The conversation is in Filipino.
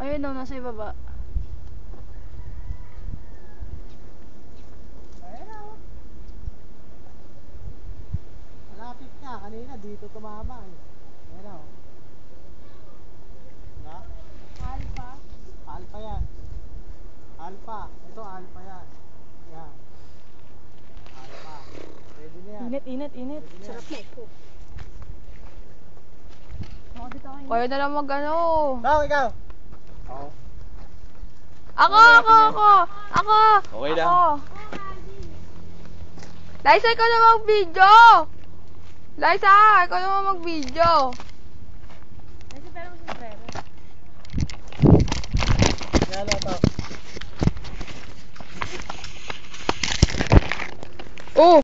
Ayun daw, nasa ibaba. Ayan o. Malapit nga. Kanina dito tumama eh. Ayan o. Diba? Alpha. Alpha yan. Alpha. Ito alpha yan. Yan. Alpha. Pwede na yan. Init. Pwede na yan. Sarap na ito. Ako dito kayo. Kayo na lang mag-ano. Ikaw. Oo. Ako! Okay lang. Ako! Liza, ikaw na mag-video! Liza, ikaw na mag-video! Kasi pero sombrero. Yan o to. Oh!